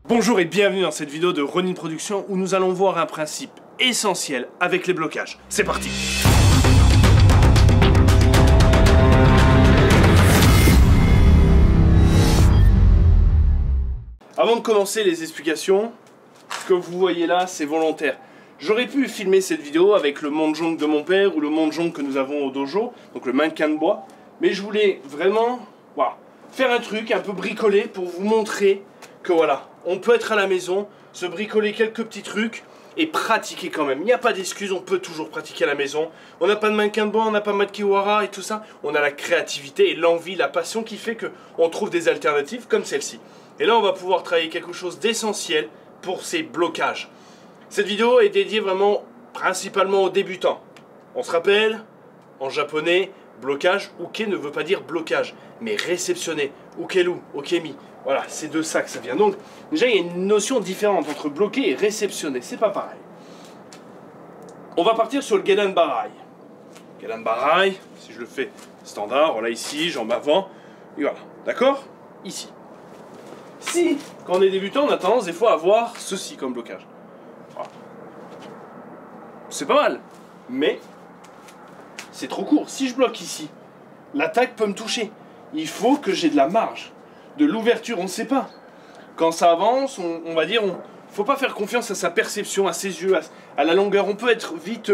Bonjour et bienvenue dans cette vidéo de Ronin Production où nous allons voir un principe essentiel avec les blocages. C'est parti! Avant de commencer les explications, ce que vous voyez là, c'est volontaire. J'aurais pu filmer cette vidéo avec le monte-jongle de mon père ou le monte-jongle que nous avons au dojo, donc le mannequin de bois, mais je voulais vraiment faire un truc un peu bricolé pour vous montrer que voilà, on peut être à la maison, se bricoler quelques petits trucs et pratiquer quand même. Il n'y a pas d'excuse, on peut toujours pratiquer à la maison. On n'a pas de mannequin de bois, on n'a pas de Makiwara et tout ça. On a la créativité et l'envie, la passion qui fait qu'on trouve des alternatives comme celle-ci. Et là, on va pouvoir travailler quelque chose d'essentiel pour ces blocages. Cette vidéo est dédiée vraiment principalement aux débutants. On se rappelle, en japonais, blocage, uke ne veut pas dire blocage, mais réceptionner, ukelu, okemi. Voilà, c'est de ça que ça vient. Donc, déjà, il y a une notion différente entre bloquer et réceptionner. C'est pas pareil. On va partir sur le Gedan Barai. Gedan Barai, si je le fais standard, voilà ici, jambes avant, et voilà. D'accord? Ici. Si, quand on est débutant, on a tendance des fois à avoir ceci comme blocage. Voilà. C'est pas mal, mais c'est trop court. Si je bloque ici, l'attaque peut me toucher. Il faut que j'ai de la marge, de l'ouverture, on ne sait pas. Quand ça avance, on va dire, faut pas faire confiance à sa perception, à ses yeux, à la longueur. On peut être vite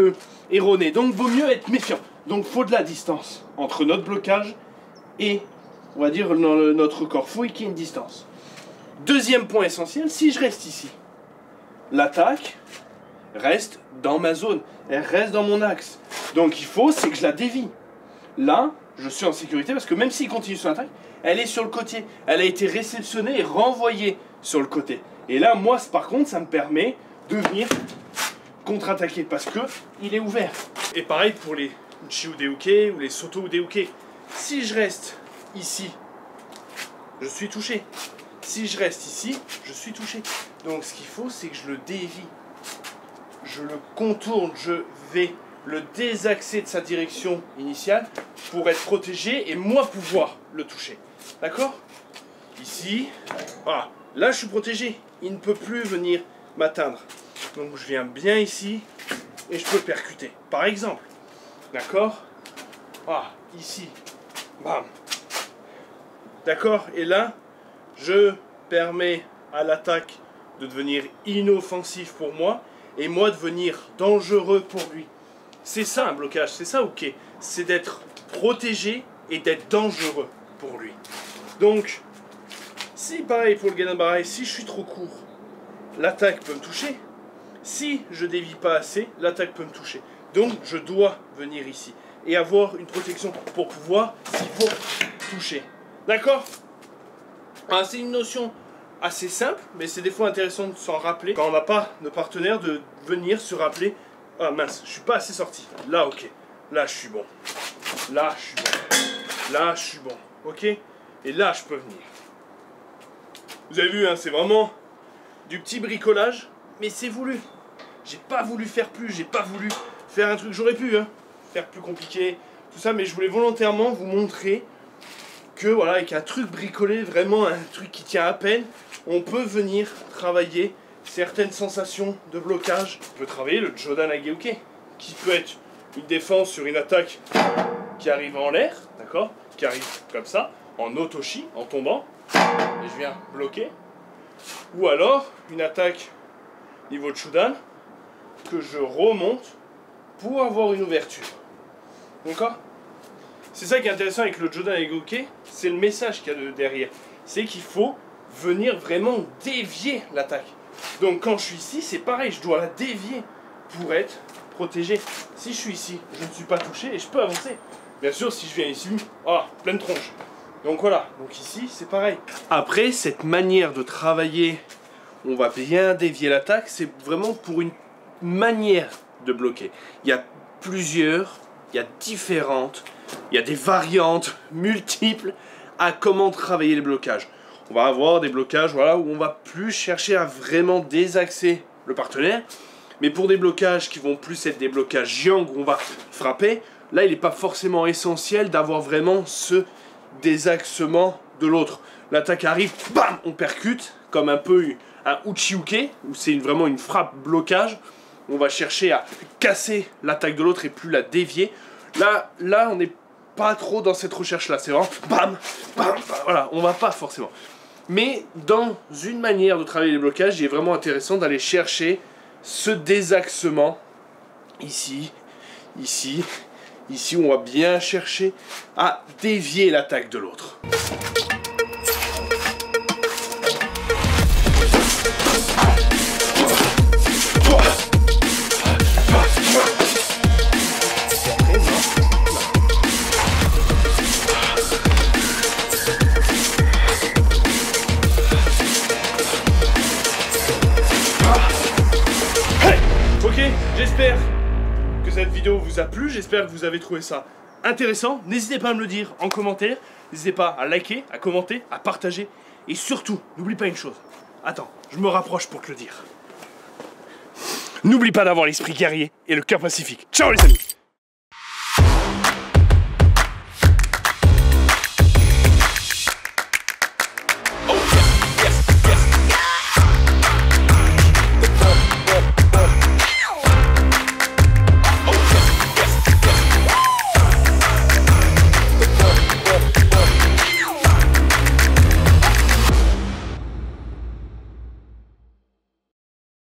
erroné. Donc, vaut mieux être méfiant. Donc, faut de la distance entre notre blocage et, on va dire, notre corps. Faut qu'il y ait une distance. Deuxième point essentiel, si je reste ici, l'attaque reste dans ma zone. Elle reste dans mon axe. Donc, il faut, c'est que je la dévie. Là, je suis en sécurité parce que même s'il continue son attaque, elle est sur le côté. Elle a été réceptionnée et renvoyée sur le côté. Et là, moi, par contre, ça me permet de venir contre-attaquer parce que il est ouvert. Et pareil pour les Uchi Udeuke ou les Soto Udeuke. Si je reste ici, je suis touché. Si je reste ici, je suis touché. Donc, ce qu'il faut, c'est que je le dévie. Je le contourne, je vais le désaxer de sa direction initiale pour être protégé et moi pouvoir le toucher. D'accord? Ici, voilà. Là je suis protégé. Il ne peut plus venir m'atteindre. Donc je viens bien ici et je peux percuter. Par exemple. D'accord? Voilà. Ici. Bam. D'accord? Et là, je permets à l'attaque de devenir inoffensif pour moi et moi de devenir dangereux pour lui. C'est ça un blocage, c'est ça ok. C'est d'être protégé et d'être dangereux pour lui. Donc, si pareil pour le Gedan Barai, si je suis trop court, l'attaque peut me toucher. Si je dévie pas assez, l'attaque peut me toucher. Donc, je dois venir ici et avoir une protection pour pouvoir, s'il faut, toucher. D'accord? C'est une notion assez simple, mais c'est des fois intéressant de s'en rappeler quand on n'a pas de partenaire, de venir se rappeler. Ah mince, je suis pas assez sorti. Là, ok. Là, je suis bon. Là, je suis bon. Là, je suis bon. Ok? Et là, je peux venir. Vous avez vu, hein, c'est vraiment du petit bricolage, mais c'est voulu. J'ai pas voulu faire plus, j'ai pas voulu faire un truc. J'aurais pu faire plus compliqué, tout ça, mais je voulais volontairement vous montrer que, voilà, avec un truc bricolé, vraiment un truc qui tient à peine, on peut venir travailler certaines sensations de blocage. On peut travailler le Jodan Ageuke, qui peut être une défense sur une attaque qui arrive en l'air, d'accord, qui arrive comme ça, en otoshi, en tombant, et je viens bloquer. Ou alors, une attaque niveau Chudan, que je remonte pour avoir une ouverture. D'accord? C'est ça qui est intéressant avec le Jodan Ageuke, c'est le message qu'il y a derrière. C'est qu'il faut venir vraiment dévier l'attaque. Donc quand je suis ici, c'est pareil, je dois la dévier pour être protégé. Si je suis ici, je ne suis pas touché et je peux avancer. Bien sûr, si je viens ici, pleine tronche. Donc voilà, donc ici, c'est pareil. Après, cette manière de travailler, on va bien dévier l'attaque, c'est vraiment pour une manière de bloquer. Il y a plusieurs, il y a différentes, il y a des variantes multiples à comment travailler les blocages. On va avoir des blocages où on va plus chercher à vraiment désaxer le partenaire. Mais pour des blocages qui vont plus être des blocages yang où on va frapper, là il n'est pas forcément essentiel d'avoir vraiment ce désaxement de l'autre. L'attaque arrive, bam, on percute, comme un peu un uchi-uke, où c'est vraiment une frappe blocage. On va chercher à casser l'attaque de l'autre et plus la dévier. Là on n'est pas trop dans cette recherche-là. C'est vraiment bam, bam, bam, voilà, on va pas forcément. Mais dans une manière de travailler les blocages, il est vraiment intéressant d'aller chercher ce désaxement ici, ici, ici, où on va bien chercher à dévier l'attaque de l'autre. J'espère que cette vidéo vous a plu, j'espère que vous avez trouvé ça intéressant. N'hésitez pas à me le dire en commentaire, n'hésitez pas à liker, à commenter, à partager. Et surtout, n'oublie pas une chose. Attends, je me rapproche pour te le dire. N'oublie pas d'avoir l'esprit guerrier et le cœur pacifique. Ciao les amis!